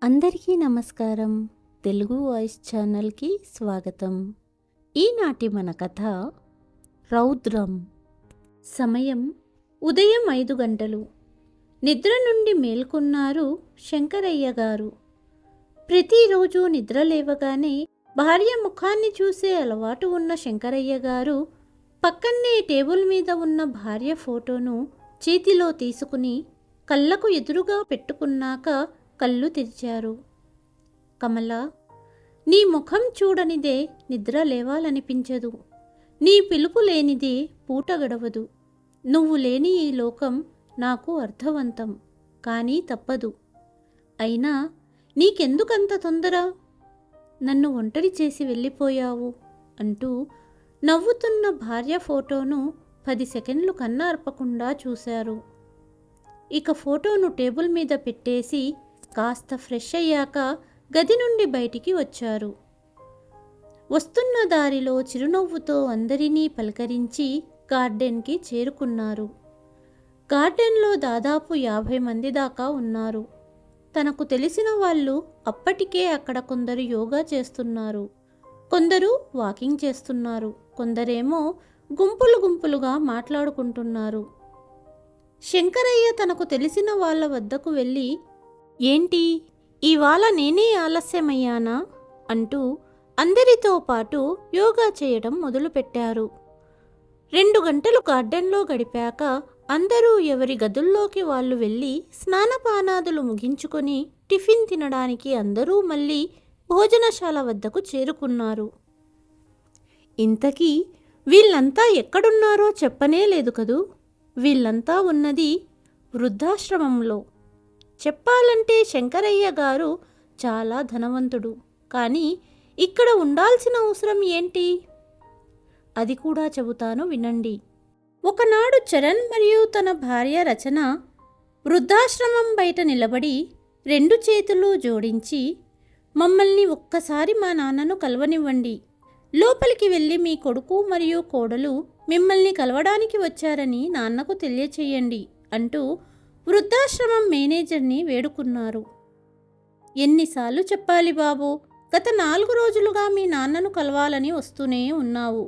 అందరికీ నమస్కారం. తెలుగు వాయిస్ ఛానల్కి స్వాగతం. ఈనాటి మన కథ రౌద్రం. సమయం ఉదయం 5 గంటలు. నిద్ర నుండి మేల్కొన్నారు శంకరయ్య గారు. ప్రతిరోజు నిద్ర లేవగానే భార్య ముఖాన్ని చూసే అలవాటు ఉన్న శంకరయ్య గారు పక్కనే టేబుల్ మీద ఉన్న భార్య ఫోటోను చేతిలో తీసుకుని కళ్ళకు ఎదురుగా పెట్టుకున్నాక కళ్ళు తెరిచారు. కమలా, నీ ముఖం చూడనిదే నిద్ర లేవాలనిపించదు. నీ పిలుపు లేనిదే పూట గడవదు. నువ్వు లేని ఈ లోకం నాకు అర్థవంతం, కానీ తప్పదు. అయినా నీకెందుకంత తొందర? నన్ను ఒంటరి చేసి వెళ్ళిపోయావు అంటూ నవ్వుతున్న భార్య ఫోటోను 10 సెకండ్లు కన్నార్పకుండా చూశారు. ఇక ఫోటోను టేబుల్ మీద పెట్టేసి కాస్త ఫ్రెష్ అయ్యాక గది నుండి బయటికి వచ్చారు. వస్తున్న దారిలో చిరునవ్వుతో అందరినీ పలకరించి గార్డెన్కి చేరుకున్నారు. గార్డెన్లో దాదాపు 50 మంది దాకా ఉన్నారు. తనకు తెలిసిన వాళ్ళు అప్పటికే అక్కడ కొందరు యోగా చేస్తున్నారు, కొందరు వాకింగ్ చేస్తున్నారు, కొందరేమో గుంపులు గుంపులుగా మాట్లాడుకుంటున్నారు. శంకరయ్య తనకు తెలిసిన వాళ్ళ వద్దకు వెళ్ళి, ఏంటి ఇవాళ నేనే ఆలస్యమయ్యానా అంటూ అందరితో పాటు యోగా చేయడం మొదలుపెట్టారు. 2 గంటలు గార్డెన్లో గడిపాక అందరూ ఎవరి గదుల్లోకి వాళ్ళు వెళ్ళి స్నానపానాదులు ముగించుకొని టిఫిన్ తినడానికి అందరూ మళ్ళీ భోజనశాల వద్దకు చేరుకున్నారు. ఇంతకీ వీళ్ళంతా ఎక్కడున్నారో చెప్పనే లేదు కదూ. వీళ్ళంతా ఉన్నది వృద్ధాశ్రమంలో. చెప్పాలంటే శంకరయ్య గారు చాలా ధనవంతుడు, కానీ ఇక్కడ ఉండాల్సిన అవసరం ఏంటి? అది కూడా చెబుతాను వినండి. ఒకనాడు చరణ్ మరియు తన భార్య రచన వృద్ధాశ్రమం బయట నిలబడి 2 చేతులు జోడించి, మమ్మల్ని ఒక్కసారి మా నాన్నను కలవనివ్వండి, లోపలికి వెళ్ళి మీ కొడుకు మరియు కోడలు మిమ్మల్ని కలవడానికి వచ్చారని నాన్నకు తెలియచేయండి అంటూ వృద్ధాశ్రమం మేనేజర్ని వేడుకున్నారు. ఎన్నిసార్లు చెప్పాలి బాబు, గత 4 రోజులుగా మీ నాన్నను కలవాలని వస్తూనే ఉన్నావు.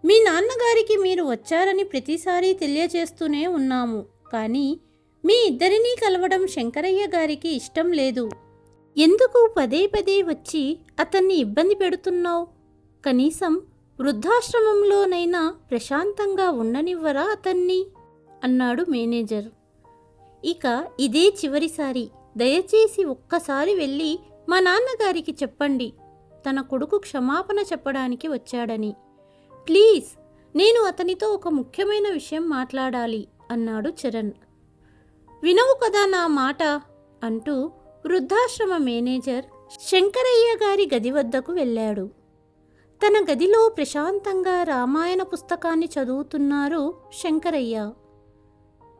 మీ నాన్నగారికి మీరు వచ్చారని ప్రతిసారి తెలియచేస్తూనే ఉన్నాము, కానీ మీ ఇద్దరినీ కలవడం శంకరయ్య గారికి ఇష్టం లేదు. ఎందుకు పదే పదే వచ్చి అతన్ని ఇబ్బంది పెడుతున్నావు? కనీసం వృద్ధాశ్రమంలోనైనా ప్రశాంతంగా ఉండనివ్వరా అతన్ని అన్నాడు మేనేజర్. ఇక ఇదే చివరిసారి, దయచేసి ఒక్కసారి వెళ్ళి మా నాన్నగారికి చెప్పండి తన కొడుకు క్షమాపణ చెప్పడానికి వచ్చాడని. ప్లీజ్, నేను అతనితో ఒక ముఖ్యమైన విషయం మాట్లాడాలి అన్నాడు చరణ్. వినవు కదా నా మాట అంటూ వృద్ధాశ్రమ మేనేజర్ శంకరయ్య గారి గది వద్దకు వెళ్ళాడు. తన గదిలో ప్రశాంతంగా రామాయణ పుస్తకాన్ని చదువుతున్నారు శంకరయ్య.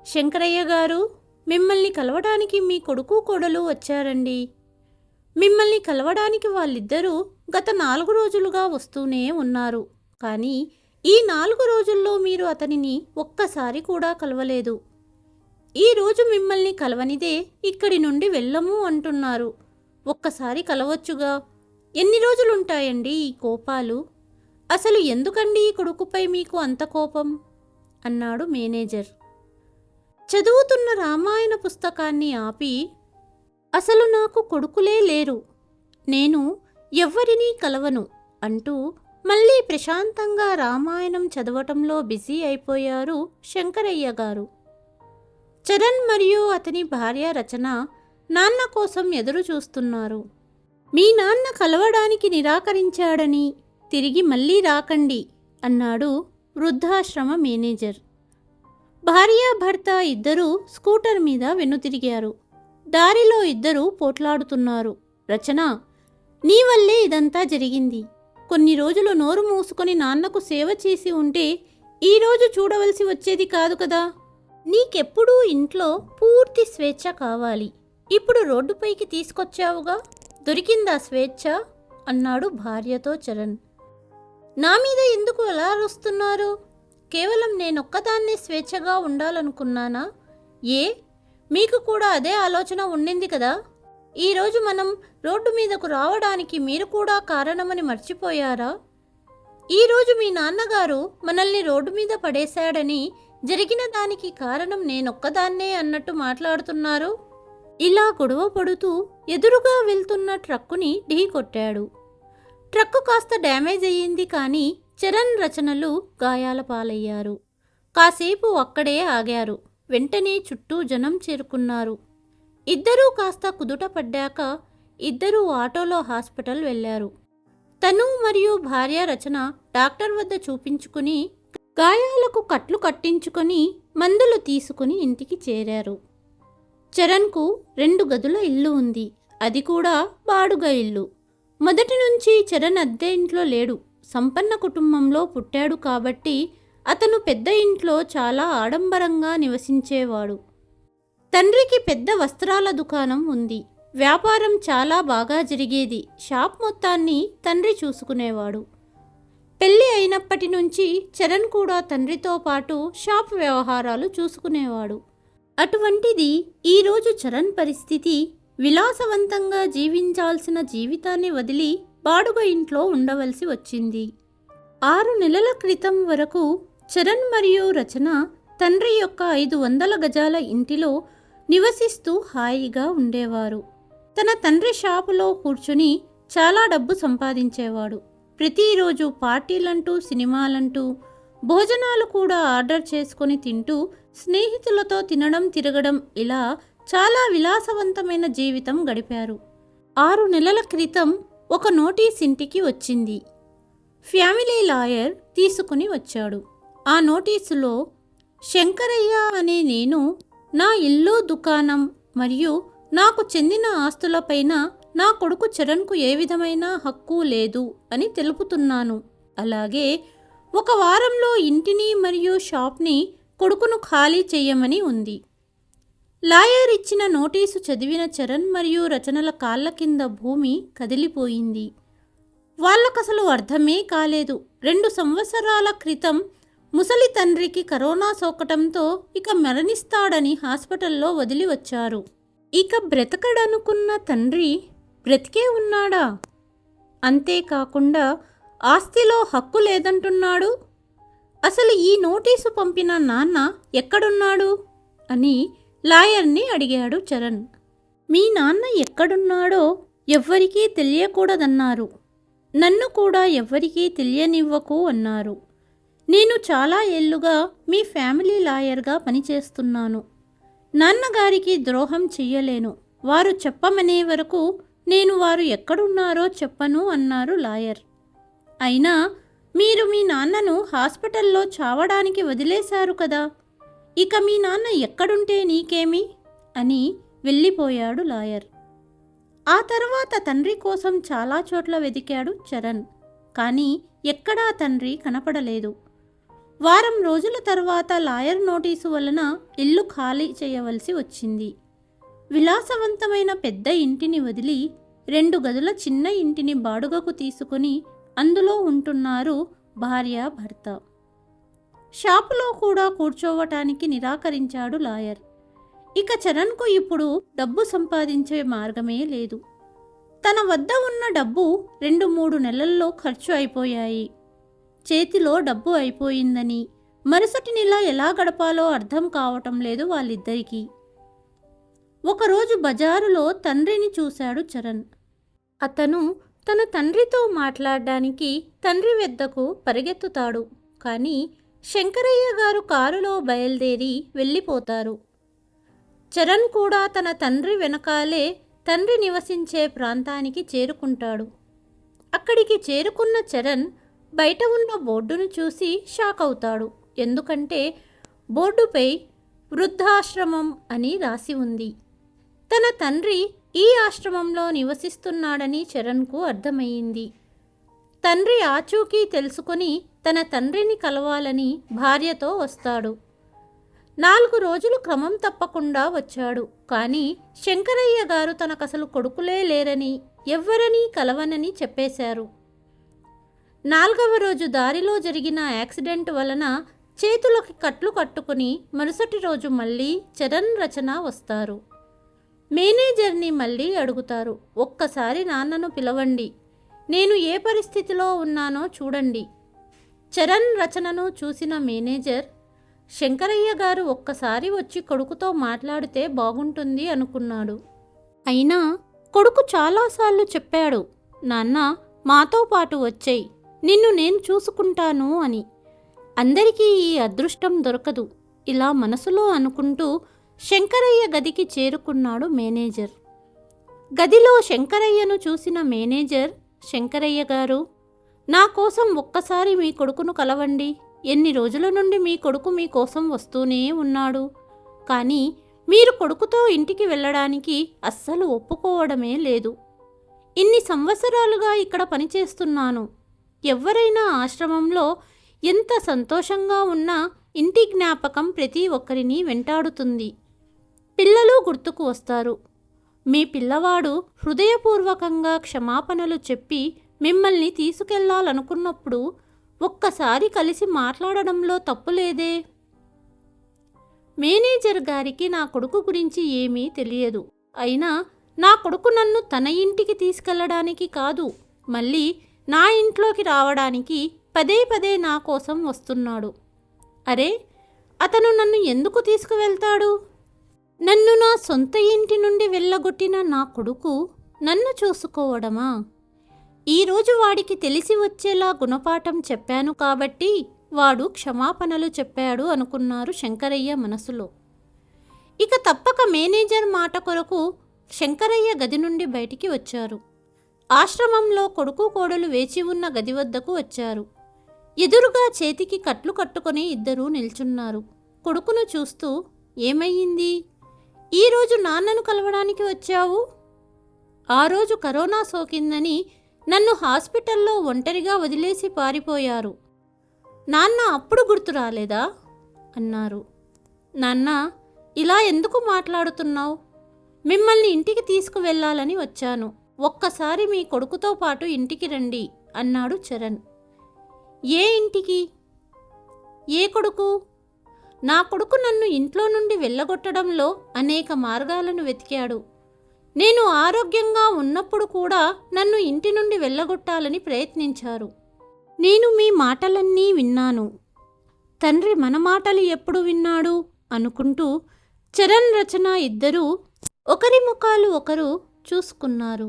శంకరయ్య గారు, మిమ్మల్ని కలవడానికి మీ కొడుకు కోడలు వచ్చారండి. మిమ్మల్ని కలవడానికి వాళ్ళిద్దరూ గత 4 రోజులుగా వస్తూనే ఉన్నారు, కానీ ఈ 4 రోజుల్లో మీరు అతనిని ఒక్కసారి కూడా కలవలేదు. ఈరోజు మిమ్మల్ని కలవనిదే ఇక్కడి నుండి వెళ్ళము అంటున్నారు. ఒక్కసారి కలవచ్చుగా. ఎన్ని రోజులుంటాయండి ఈ కోపాలు? అసలు ఎందుకండి ఈ కొడుకుపై మీకు అంత కోపం అన్నాడు మేనేజర్. చదువుతున్న రామాయణ పుస్తకాన్ని ఆపి, అసలు నాకు కొడుకులే లేరు, నేను ఎవ్వరినీ కలవను అంటూ మళ్ళీ ప్రశాంతంగా రామాయణం చదవటంలో బిజీ అయిపోయారు శంకరయ్య గారు. చరణ్ మరియు అతని భార్య రచన నాన్న కోసం ఎదురు చూస్తున్నారు. మీ నాన్న కలవడానికి నిరాకరించాడని తిరిగి మళ్ళీ రాకండి అన్నాడు వృద్ధాశ్రమ మేనేజర్. భార్యాభర్త ఇద్దరూ స్కూటర్ మీద వెనుతిరిగారు. దారిలో ఇద్దరు పోట్లాడుతున్నారు. రచన, నీ వల్లే ఇదంతా జరిగింది. కొన్ని రోజులు నోరు మూసుకొని నాన్నకు సేవ చేసి ఉంటే ఈరోజు చూడవలసి వచ్చేది కాదు కదా. నీకెప్పుడూ ఇంట్లో పూర్తి స్వేచ్ఛ కావాలి. ఇప్పుడు రోడ్డుపైకి తీసుకొచ్చావుగా, దొరికిందా స్వేచ్ఛ అన్నాడు భార్యతో చరణ్. నా మీద ఎందుకు అలా అరుస్తున్నారు? కేవలం నేనొక్కదాన్నే స్వేచ్ఛగా ఉండాలనుకున్నానా? ఏ మీకు కూడా అదే ఆలోచన ఉండింది కదా. ఈరోజు మనం రోడ్డు మీదకు రావడానికి మీరు కూడా కారణమని మర్చిపోయారా? ఈరోజు మీ నాన్నగారు మనల్ని రోడ్డు మీద పడేశాడని, జరిగిన దానికి కారణం నేనొక్కదాన్నే అన్నట్టు మాట్లాడుతున్నారు. ఇలా గొడవ పడుతూ ఎదురుగా వెళ్తున్న ట్రక్కుని ఢీకొట్టాడు. ట్రక్కు కాస్త డ్యామేజ్ అయ్యింది, కానీ చరణ్, రచనలు గాయాల పాలయ్యారు. కాసేపు అక్కడే ఆగారు. వెంటనే చుట్టూ జనం చేరుకున్నారు. ఇద్దరూ కాస్త కుదుట పడ్డాక ఇద్దరూ ఆటోలో హాస్పిటల్ వెళ్లారు. తను మరియు భార్య రచన డాక్టర్ వద్ద చూపించుకుని, గాయాలకు కట్లు కట్టించుకొని మందులు తీసుకుని ఇంటికి చేరారు. చరణ్కు 2 గదుల ఇల్లు ఉంది. అది కూడా బాడుగ ఇల్లు. మొదటి నుంచి చరణ్ అద్దె ఇంట్లో లేడు. సంపన్న కుటుంబంలో పుట్టాడు కాబట్టి అతను పెద్ద ఇంట్లో చాలా ఆడంబరంగా నివసించేవాడు. తండ్రికి పెద్ద వస్త్రాల దుకాణం ఉంది. వ్యాపారం చాలా బాగా జరిగేది. షాప్ మొత్తాన్ని తండ్రి చూసుకునేవాడు. పెళ్ళి అయినప్పటి నుంచి చరణ్ కూడా తండ్రితో పాటు షాప్ వ్యవహారాలు చూసుకునేవాడు. అటువంటిది ఈరోజు చరణ్ పరిస్థితి, విలాసవంతంగా జీవించాల్సిన జీవితాన్ని వదిలి బాడుగ ఇంట్లో ఉండవలసి వచ్చింది. 6 నెలల క్రితం వరకు చరణ్ మరియు రచన తండ్రి యొక్క 500 గజాల ఇంటిలో నివసిస్తూ హాయిగా ఉండేవారు. తన తండ్రి షాపులో కూర్చుని చాలా డబ్బు సంపాదించేవాడు. ప్రతిరోజు పార్టీలంటూ, సినిమాలంటూ, భోజనాలు కూడా ఆర్డర్ చేసుకొని తింటూ, స్నేహితులతో తినడం, తిరగడం, ఇలా చాలా విలాసవంతమైన జీవితం గడిపారు. 6 నెలల క్రితం ఒక నోటీస్ ఇంటికి వచ్చింది. ఫ్యామిలీ లాయర్ తీసుకుని వచ్చాడు. ఆ నోటీసులో శంకరయ్య అనే నేను నా ఇల్లు, దుకాణం మరియు నాకు చెందిన ఆస్తులపైన నా కొడుకు చరణ్కు ఏ విధమైన హక్కు లేదు అని తెలుపుతున్నాను. అలాగే 1 వారంలో ఇంటిని మరియు షాప్ని కొడుకును ఖాళీ చేయమని ఉంది. లాయర్ ఇచ్చిన నోటీసు చదివిన చరణ్ మరియు రచనల కాళ్ళ కింద భూమి కదిలిపోయింది. వాళ్ళకసలు అర్థమే కాలేదు. 2 సంవత్సరాల క్రితం ముసలి తండ్రికి కరోనా సోకటంతో ఇక మరణిస్తాడని హాస్పిటల్లో వదిలి వచ్చారు. ఇక బ్రతకడనుకున్న తండ్రి బ్రతికే ఉన్నాడా? అంతేకాకుండా ఆస్తిలో హక్కు లేదంటున్నాడు. అసలు ఈ నోటీసు పంపిన నాన్న ఎక్కడున్నాడు అని లాయర్ని అడిగాడు చరణ్. మీ నాన్న ఎక్కడున్నాడో ఎవ్వరికీ తెలియకూడదన్నారు. నన్ను కూడా ఎవ్వరికీ తెలియనివ్వకు అన్నారు. నేను చాలా ఏళ్లుగా మీ ఫ్యామిలీ లాయర్గా పనిచేస్తున్నాను. నాన్నగారికి ద్రోహం చెయ్యలేను. వారు చెప్పమనే వరకు నేను వారు ఎక్కడున్నారో చెప్పను అన్నారు లాయర్. అయినా మీరు మీ నాన్నను హాస్పిటల్లో చావడానికి వదిలేశారు కదా, ఇక మీ నాన్న ఎక్కడుంటే నీకేమి అని వెళ్ళిపోయాడు లాయర్. ఆ తర్వాత తండ్రి కోసం చాలా చోట్ల వెతికాడు చరణ్. కానీ ఎక్కడా తండ్రి కనపడలేదు. వారం రోజుల తర్వాత లాయర్ నోటీసు వలన ఇల్లు ఖాళీ చేయవలసి వచ్చింది. విలాసవంతమైన పెద్ద ఇంటిని వదిలి 2 గదుల చిన్న ఇంటిని బాడుగకు తీసుకుని అందులో ఉంటున్నారు భార్య, భర్త. షాపులో కూడా కూర్చోవటానికి నిరాకరించాడు లాయర్. ఇక చరణ్కు ఇప్పుడు డబ్బు సంపాదించే మార్గమే లేదు. తన వద్ద ఉన్న డబ్బు 2-3 నెలల్లో ఖర్చు అయిపోయాయి. చేతిలో డబ్బు అయిపోయిందని మరుసటి నెల ఎలా గడపాలో అర్థం కావటం లేదు వాళ్ళిద్దరికీ. ఒకరోజు బజారులో తండ్రిని చూశాడు చరణ్. అతను తన తండ్రితో మాట్లాడడానికి తండ్రి వద్దకు పరిగెత్తుతాడు. కానీ శంకరయ్య గారు కారులో బయలుదేరి వెళ్ళిపోతారు. చరణ్ కూడా తన తండ్రి వెనకాలే తండ్రి నివసించే ప్రాంతానికి చేరుకుంటాడు. అక్కడికి చేరుకున్న చరణ్ బయట ఉన్న బోర్డును చూసి షాక్ అవుతాడు. ఎందుకంటే బోర్డుపై వృద్ధాశ్రమం అని రాసి ఉంది. తన తండ్రి ఈ ఆశ్రమంలో నివసిస్తున్నాడని చరణ్కు అర్థమయ్యింది. తండ్రి ఆచూకీ తెలుసుకొని తన తండ్రిని కలవాలని భార్యతో వస్తాడు. 4 రోజులు క్రమం తప్పకుండా వచ్చాడు. కానీ శంకరయ్య గారు తనకసలు కొడుకులే లేరని, ఎవ్వరనీ కలవనని చెప్పేశారు. 4వ రోజు దారిలో జరిగిన యాక్సిడెంట్ వలన చేతులకి కట్లు కట్టుకుని మరుసటి రోజు మళ్ళీ చరణ్, రచన వస్తారు. మేనేజర్ని మళ్ళీ అడుగుతారు. ఒక్కసారి నాన్నను పిలవండి, నేను ఏ పరిస్థితిలో ఉన్నానో చూడండి. చరణ్ రచనను చూసిన మేనేజర్, శంకరయ్య గారు ఒక్కసారి వచ్చి కొడుకుతో మాట్లాడితే బాగుంటుంది అనుకున్నాడు. అయినా కొడుకు చాలాసార్లు చెప్పాడు, నాన్న మాతో పాటు వచ్చేయ్, నిన్ను నేను చూసుకుంటాను అని. అందరికీ ఈ అదృష్టం దొరకదు. ఇలా మనసులో అనుకుంటూ శంకరయ్య గదికి చేరుకున్నాడు మేనేజర్. గదిలో శంకరయ్యను చూసిన మేనేజర్, శంకరయ్య గారు, నా కోసం ఒక్కసారి మీ కొడుకును కలవండి. ఎన్ని రోజుల నుండి మీ కొడుకు మీకోసం వస్తూనే ఉన్నాడు. కానీ మీరు కొడుకుతో ఇంటికి వెళ్ళడానికి అస్సలు ఒప్పుకోవడమే లేదు. ఇన్ని సంవత్సరాలుగా ఇక్కడ పనిచేస్తున్నాను. ఎవరైనా ఆశ్రమంలో ఎంత సంతోషంగా ఉన్నా ఇంటి జ్ఞాపకం ప్రతి ఒక్కరిని వెంటాడుతుంది. పిల్లలు గుర్తుకు వస్తారు. మీ పిల్లవాడు హృదయపూర్వకంగా క్షమాపణలు చెప్పి మిమ్మల్ని తీసుకెళ్లాలనుకున్నప్పుడు ఒక్కసారి కలిసి మాట్లాడడంలో తప్పులేదే. మేనేజర్ గారికి నా కొడుకు గురించి ఏమీ తెలియదు. అయినా నా కొడుకు నన్ను తన ఇంటికి తీసుకెళ్లడానికి కాదు, మళ్ళీ నా ఇంట్లోకి రావడానికి పదే పదే నా కోసం వస్తున్నాడు. అరే, అతను నన్ను ఎందుకు తీసుకువెళ్తాడు? నన్ను నా సొంత ఇంటి నుండి వెళ్ళగొట్టిన నా కొడుకు నన్ను చూసుకోవడమా? ఈరోజు వాడికి తెలిసి వచ్చేలా గుణపాఠం చెప్పాను కాబట్టి వాడు క్షమాపణలు చెప్పాడు అనుకున్నారు శంకరయ్య మనసులో. ఇక తప్పక మేనేజర్ మాట కొరకు శంకరయ్య గది నుండి బయటికి వచ్చారు. ఆశ్రమంలో కొడుకు కోడలు వేచి ఉన్న గది వద్దకు వచ్చారు. ఎదురుగా చేతికి కట్లు కట్టుకొని ఇద్దరూ నిల్చున్నారు. కొడుకును చూస్తూ, ఏమయ్యింది? ఈరోజు నాన్నను కలవడానికి వచ్చావు? ఆ రోజు కరోనా సోకిందని నన్ను హాస్పిటల్లో ఒంటరిగా వదిలేసి పారిపోయారు. నాన్న అప్పుడు గుర్తు రాలేదా అన్నారు. నాన్న, ఇలా ఎందుకు మాట్లాడుతున్నావు? మిమ్మల్ని ఇంటికి తీసుకువెళ్ళాలని వచ్చాను. ఒక్కసారి మీ కొడుకుతో పాటు ఇంటికి రండి అన్నాడు చరణ్. ఏ ఇంటికి? ఏ కొడుకు? నా కొడుకు నన్ను ఇంట్లో నుండి వెళ్ళగొట్టడంలో అనేక మార్గాలను వెతికాడు. నేను ఆరోగ్యంగా ఉన్నప్పుడు కూడా నన్ను ఇంటి నుండి వెళ్ళగొట్టాలని ప్రయత్నించారు. నేను మీ మాటలన్నీ విన్నాను. తండ్రి మన మాటలు ఎప్పుడు విన్నాడు అనుకుంటూ చరణ్ రచన ఇద్దరూ ఒకరి ముఖాలు ఒకరు చూసుకున్నారు.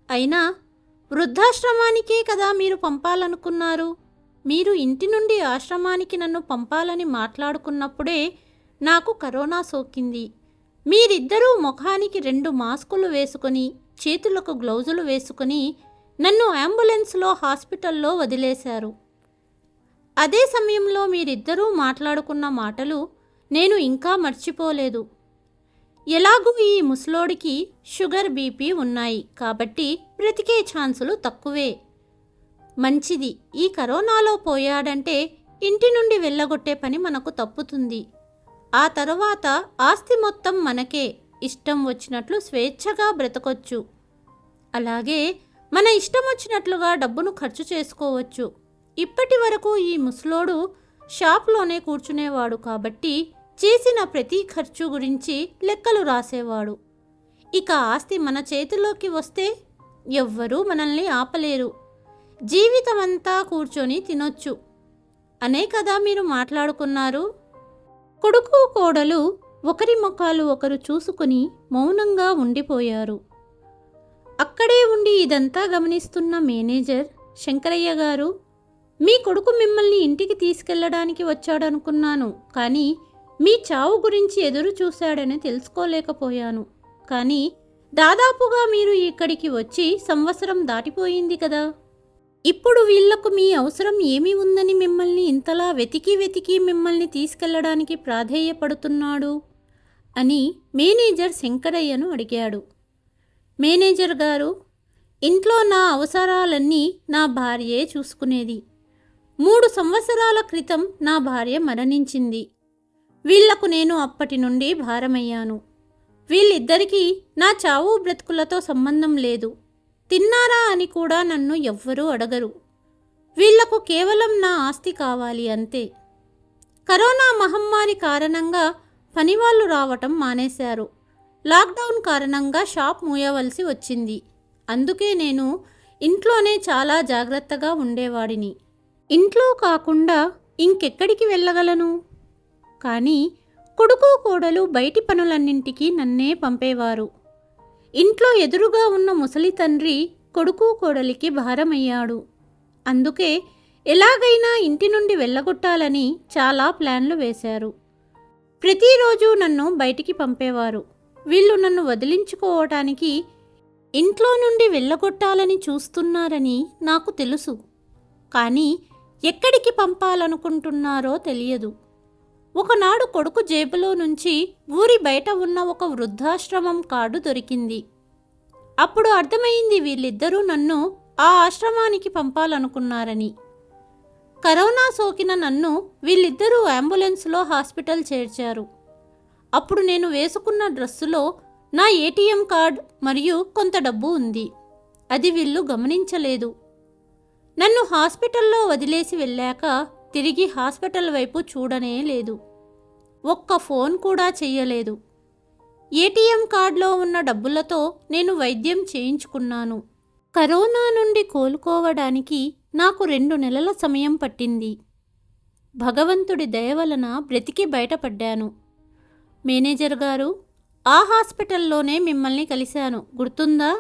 అయినా వృద్ధాశ్రమానికే కదా మీరు పంపాలనుకున్నారు. మీరు ఇంటి నుండి ఆశ్రమానికి నన్ను పంపాలని మాట్లాడుకున్నప్పుడే నాకు కరోనా సోకింది. మీరిద్దరూ ముఖానికి 2 మాస్కులు వేసుకొని చేతులకు గ్లౌజులు వేసుకొని నన్ను అంబులెన్స్లో హాస్పిటల్లో వదిలేశారు. అదే సమయంలో మీరిద్దరూ మాట్లాడుకున్న మాటలు నేను ఇంకా మర్చిపోలేదు. ఎలాగూ ఈ ముసలోడికి షుగర్ బీపీ ఉన్నాయి కాబట్టి బ్రతికే ఛాన్సులు తక్కువే. మంచిది, ఈ కరోనాలో పోయాడంటే ఇంటి నుండి వెళ్ళగొట్టే పని మనకు తప్పుతుంది. ఆ తరువాత ఆస్తి మొత్తం మనకే, ఇష్టం వచ్చినట్లు స్వేచ్ఛగా బ్రతకొచ్చు. అలాగే మన ఇష్టం వచ్చినట్లుగా డబ్బును ఖర్చు చేసుకోవచ్చు. ఇప్పటి వరకు ఈ ముసలోడు షాప్లోనే కూర్చునేవాడు కాబట్టి చేసిన ప్రతి ఖర్చు గురించి లెక్కలు రాసేవాడు. ఇక ఆస్తి మన చేతిలోకి వస్తే ఎవ్వరూ మనల్ని ఆపలేరు. జీవితమంతా కూర్చొని తినొచ్చు అనే కదా మీరు మాట్లాడుకున్నారు. కొడుకు కోడలు ఒకరి ముఖాలు ఒకరు చూసుకుని మౌనంగా ఉండిపోయారు. అక్కడే ఉండి ఇదంతా గమనిస్తున్న మేనేజర్, శంకరయ్య గారు, మీ కొడుకు మిమ్మల్ని ఇంటికి తీసుకెళ్లడానికి వచ్చాడనుకున్నాను, కానీ మీ చావు గురించి ఎదురు చూశాడని తెలుసుకోలేకపోయాను. కానీ దాదాపుగా మీరు ఇక్కడికి వచ్చి సంవత్సరం దాటిపోయింది కదా. ఇప్పుడు వీళ్లకు మీ అవసరం ఏమి ఉందని మిమ్మల్ని ఇంతలా వెతికి మిమ్మల్ని తీసుకెళ్లడానికి ప్రాధేయపడుతున్నాడు అని మేనేజర్ శంకరయ్యను అడిగాడు. మేనేజర్ గారు, ఇంట్లో నా అవసరాలన్నీ నా భార్యే చూసుకునేది. 3 సంవత్సరాల క్రితం నా భార్య మరణించింది. వీళ్లకు నేను అప్పటి నుండి భారమయ్యాను. వీళ్ళిద్దరికీ నా చావు బ్రతుకులతో సంబంధం లేదు. తిన్నారా అని కూడా నన్ను ఎవ్వరూ అడగరు. వీళ్లకు కేవలం నా ఆస్తి కావాలి అంతే. కరోనా మహమ్మారి కారణంగా పనివాళ్ళు రావటం మానేశారు. లాక్డౌన్ కారణంగా షాప్ మూయవలసి వచ్చింది. అందుకే నేను ఇంట్లోనే చాలా జాగ్రత్తగా ఉండేవాడిని. ఇంట్లో కాకుండా ఇంకెక్కడికి వెళ్ళగలను? కానీ కొడుకు కోడలు బయటి పనులన్నింటికీ నన్నే పంపేవారు. ఇంట్లో ఎదురుగా ఉన్న ముసలి తండ్రి కొడుకు కోడలికి భారమయ్యాడు. అందుకే ఎలాగైనా ఇంటి నుండి వెళ్ళగొట్టాలని చాలా ప్లాన్లు వేశారు. ప్రతిరోజు నన్ను బయటికి పంపేవారు. వీళ్ళు నన్ను వదిలించుకోవటానికి ఇంట్లో నుండి వెళ్ళగొట్టాలని చూస్తున్నారని నాకు తెలుసు. కానీ ఎక్కడికి పంపాలనుకుంటున్నారో తెలియదు. ఒకనాడు కొడుకు జేబులో నుంచి ఊరి బయట ఉన్న ఒక వృద్ధాశ్రమం కార్డు దొరికింది. అప్పుడు అర్థమైంది వీళ్ళిద్దరూ నన్ను ఆ ఆశ్రమానికి పంపాలనుకున్నారని. కరోనా సోకిన నన్ను వీళ్ళిద్దరూ అంబులెన్స్లో హాస్పిటల్ చేర్చారు. అప్పుడు నేను వేసుకున్న డ్రెస్సులో నా ఏటీఎం కార్డ్ మరియు కొంత డబ్బు ఉంది. అది వీళ్ళు గమనించలేదు. నన్ను హాస్పిటల్లో వదిలేసి వెళ్ళాక తిరిగి హాస్పిటల్ వైపు చూడనే లేదు. ఒక్క ఫోన్ కూడా చెయ్యలేదు. ఏటీఎం కార్డులో ఉన్న డబ్బులతో నేను వైద్యం చేయించుకున్నాను. కరోనా నుండి కోలుకోవడానికి నాకు 2 నెలల సమయం పట్టింది. భగవంతుడి దయ వలన బ్రతికి బయటపడ్డాను. మేనేజర్ గారు, ఆ హాస్పిటల్లోనే మిమ్మల్ని కలిశాను, గుర్తుందా?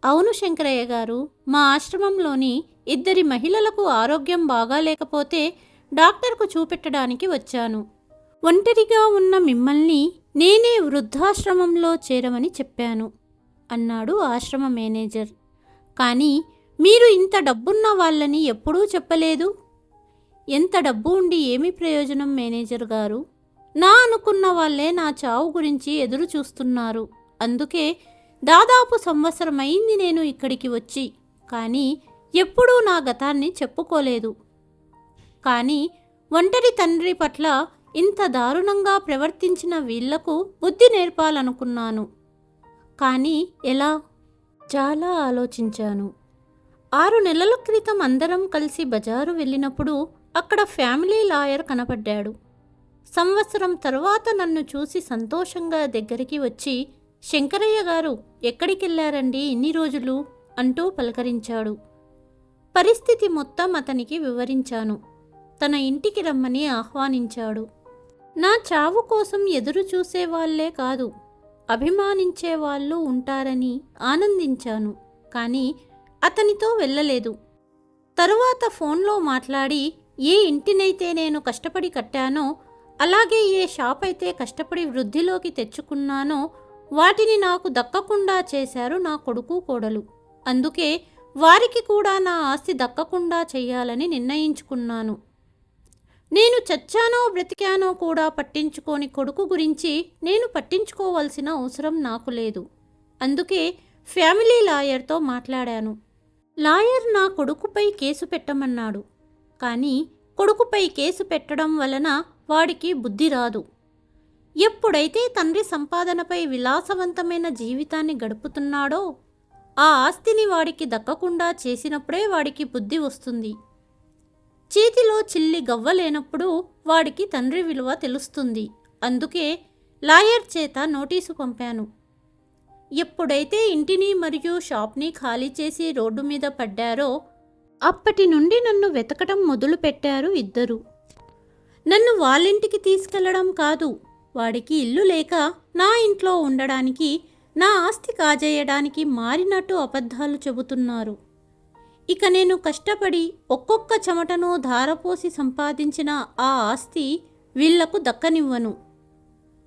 అవును శంకరయ్య గారు, మా ఆశ్రమంలోని 2 మహిళలకు ఆరోగ్యం బాగాలేకపోతే డాక్టర్కు చూపెట్టడానికి వచ్చాను. ఒంటరిగా ఉన్న మిమ్మల్ని నేనే వృద్ధాశ్రమంలో చేరమని చెప్పాను అన్నాడు ఆశ్రమ మేనేజర్. కానీ మీరు ఇంత డబ్బున్న వాళ్ళని ఎప్పుడూ చెప్పలేదు. ఎంత డబ్బు ఉండి ఏమి ప్రయోజనం మేనేజర్ గారు? నా అనుకున్న వాళ్ళే నా చావు గురించి ఎదురు చూస్తున్నారు. అందుకే దాదాపు సంవత్సరమైంది నేను ఇక్కడికి వచ్చి. కానీ ఎప్పుడూ నా గతాన్ని చెప్పుకోలేదు. కానీ ఒంటరి తండ్రి పట్ల ఇంత దారుణంగా ప్రవర్తించిన వీళ్లకు బుద్ధి నేర్పాలనుకున్నాను. కానీ ఎలా? చాలా ఆలోచించాను. 6 నెలల క్రితం అందరం కలిసి బజారు వెళ్ళినప్పుడు అక్కడ ఫ్యామిలీ లాయర్ కనపడ్డాడు. సంవత్సరం తర్వాత నన్ను చూసి సంతోషంగా దగ్గరికి వచ్చి, శంకరయ్య గారు, ఎక్కడికెళ్ళారండి ఇన్ని రోజులు అంటూ పలకరించాడు. పరిస్థితి మొత్తం అతనికి వివరించాను. తన ఇంటికి రమ్మని ఆహ్వానించాడు. నా చావు కోసం ఎదురు చూసేవాళ్లే కాదు, అభిమానించేవాళ్ళు ఉంటారని ఆనందించాను. కానీ అతనితో వెళ్ళలేదు. తరువాత ఫోన్లో మాట్లాడి, ఏ ఇంటినైతే నేను కష్టపడి కట్టానో, అలాగే ఏ షాప్ అయితే కష్టపడి వృద్ధిలోకి తెచ్చుకున్నానో వాటిని నాకు దక్కకుండా చేశారు నా కొడుకు కోడలు. అందుకే వారికి కూడా నా ఆస్తి దక్కకుండా చెయ్యాలని నిర్ణయించుకున్నాను. నేను చచ్చానో బ్రతికానో కూడా పట్టించుకోని కొడుకు గురించి నేను పట్టించుకోవాల్సిన అవసరం నాకు లేదు. అందుకే ఫ్యామిలీ లాయర్తో మాట్లాడాను. లాయర్ నా కొడుకుపై కేసు పెట్టమన్నాడు. కానీ కొడుకుపై కేసు పెట్టడం వలన వాడికి బుద్ధి రాదు. ఎప్పుడైతే తండ్రి సంపాదనపై విలాసవంతమైన జీవితాన్ని గడుపుతున్నాడో ఆ ఆస్తిని వాడికి దక్కకుండా చేసినప్పుడే వాడికి బుద్ధి వస్తుంది. చేతిలో చిల్లి గవ్వలేనప్పుడు వాడికి తండ్రి విలువ తెలుస్తుంది. అందుకే లాయర్ చేత నోటీసు పంపాను. ఎప్పుడైతే ఇంటిని మరియు షాప్ని ఖాళీ చేసి రోడ్డు మీద పడ్డారో అప్పటి నుండి నన్ను వెతకడం మొదలుపెట్టారు ఇద్దరు. నన్ను వాళ్ళింటికి తీసుకెళ్లడం కాదు, వాడికి ఇల్లు లేక నా ఇంట్లో ఉండడానికి, నా ఆస్తి కాజేయడానికి మారినట్టు అబద్ధాలు చెబుతున్నారు. ఇక నేను కష్టపడి ఒక్కొక్క చెమటను ధారపోసి సంపాదించిన ఆ ఆస్తి వీళ్లకు దక్కనివ్వను.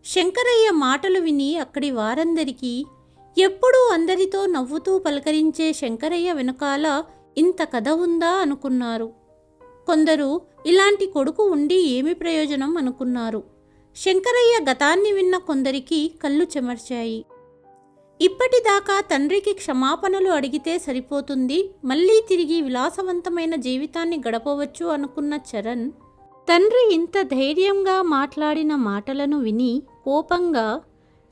శంకరయ్య మాటలు విని అక్కడి వారందరికీ, ఎప్పుడూ అందరితో నవ్వుతూ పలకరించే శంకరయ్య వెనుకాల ఇంత కథ ఉందా అనుకున్నారు. కొందరు ఇలాంటి కొడుకు ఉండి ఏమి ప్రయోజనం అనుకున్నారు. శంకరయ్య గతాన్ని విన్న కొందరికి కళ్ళు చెమర్చాయి. ఇప్పటిదాకా తండ్రికి క్షమాపణలు అడిగితే సరిపోతుంది, మళ్ళీ తిరిగి విలాసవంతమైన జీవితాన్ని గడపవచ్చు అనుకున్న చరణ్ తండ్రి ఇంత ధైర్యంగా మాట్లాడిన మాటలను విని కోపంగా,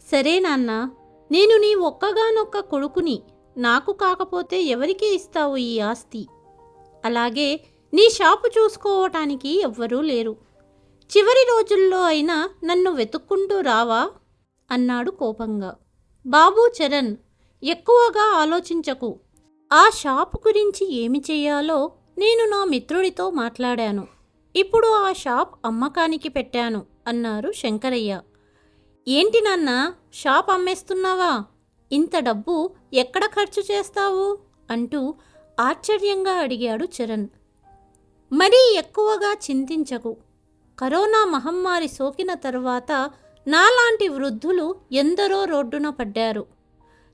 సరే నాన్న, నేను నీ ఒక్కగానొక్క కొడుకుని, నాకు కాకపోతే ఎవరికి ఇస్తావు ఈ ఆస్తి? అలాగే నీ షాపు చూసుకోవటానికి ఎవ్వరూ లేరు. చివరి రోజుల్లో అయినా నన్ను వెతుక్కుంటూ రావా అన్నాడు కోపంగా. బాబూ చరణ్, ఎక్కువగా ఆలోచించకు. ఆ షాప్ గురించి ఏమి చెయ్యాలో నేను నా మిత్రుడితో మాట్లాడాను. ఇప్పుడు ఆ షాప్ అమ్మకానికి పెట్టాను అన్నారు శంకరయ్య. ఏంటి నాన్న, షాప్ అమ్మేస్తున్నావా? ఇంత డబ్బు ఎక్కడ ఖర్చు చేస్తావు అంటూ ఆశ్చర్యంగా అడిగాడు చరణ్. మరీ ఎక్కువగా చింతించకు. కరోనా మహమ్మారి సోకిన తర్వాత నాలాంటి వృద్ధులు ఎందరో రోడ్డున పడ్డారు.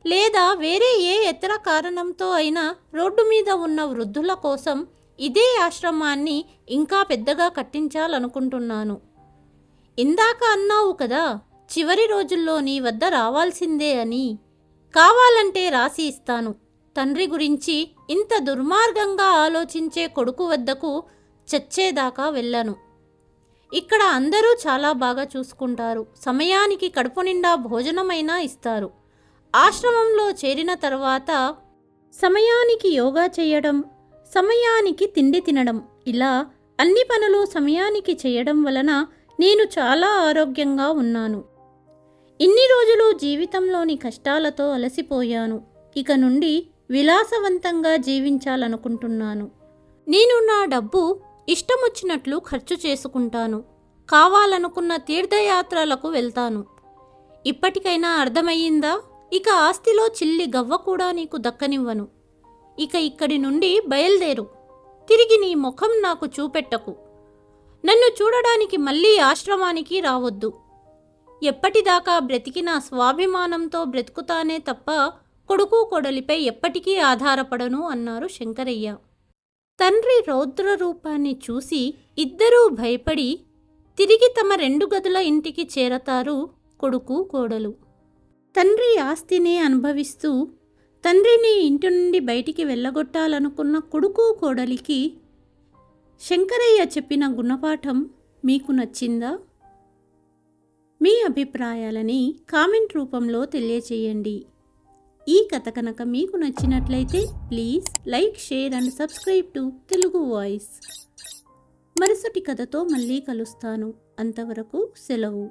లేదా వేరే ఏ ఇతర కారణంతో అయినా రోడ్డు మీద ఉన్న వృద్ధుల కోసం ఇదే ఆశ్రమాన్ని ఇంకా పెద్దగా కట్టించాలనుకుంటున్నాను. ఇందాక అన్నావు కదా, చివరి రోజుల్లో నీ వద్ద రావాల్సిందే అని. కావాలంటే రాసి ఇస్తాను. తండ్రి గురించి ఇంత దుర్మార్గంగా ఆలోచించే కొడుకు వద్దకు చచ్చేదాకా వెళ్ళను. ఇక్కడ అందరూ చాలా బాగా చూసుకుంటారు. సమయానికి కడుపు నిండా భోజనమైనా ఇస్తారు. ఆశ్రమంలో చేరిన తర్వాత సమయానికి యోగా చేయడం, సమయానికి తిండి తినడం, ఇలా అన్ని పనులు సమయానికి చేయడం వలన నేను చాలా ఆరోగ్యంగా ఉన్నాను. ఇన్ని రోజులు జీవితంలోని కష్టాలతో అలసిపోయాను. ఇక నుండి విలాసవంతంగా జీవించాలనుకుంటున్నాను. నేను నా డబ్బు ఇష్టమొచ్చినట్లు ఖర్చు చేసుకుంటాను. కావాలనుకున్న తీర్థయాత్రలకు వెళ్తాను. ఇప్పటికైనా అర్థమయ్యిందా? ఇక ఆస్తిలో చిల్లి గవ్వ కూడా నీకు దక్కనివ్వను. ఇక ఇక్కడి నుండి బయలుదేరు. తిరిగి నీ ముఖం నాకు చూపెట్టకు. నన్ను చూడడానికి మళ్ళీ ఆశ్రమానికి రావద్దు. ఎప్పటిదాకా బ్రతికినా స్వాభిమానంతో బ్రతుకుతానే తప్ప కొడుకు కొడలిపై ఎప్పటికీ ఆధారపడను అన్నారు శంకరయ్య. తండ్రి రౌద్ర రూపాన్ని చూసి ఇద్దరూ భయపడి తిరిగి తమ 2 గదుల ఇంటికి చేరతారు కొడుకు కోడలు. తండ్రి ఆస్తిని అనుభవిస్తూ తండ్రిని ఇంటి నుండి బయటికి వెళ్ళగొట్టాలనుకున్న కొడుకు కోడలికి శంకరయ్య చెప్పిన గుణపాఠం మీకు నచ్చిందా? మీ అభిప్రాయాలని కామెంట్ రూపంలో తెలియచేయండి. ఈ కథ కనుక మీకు నచ్చినట్లయితే please like, share and subscribe to Telugu voice. మరుసటి కథతో మళ్ళీ కలుస్తాను. అంతవరకు సెలవు.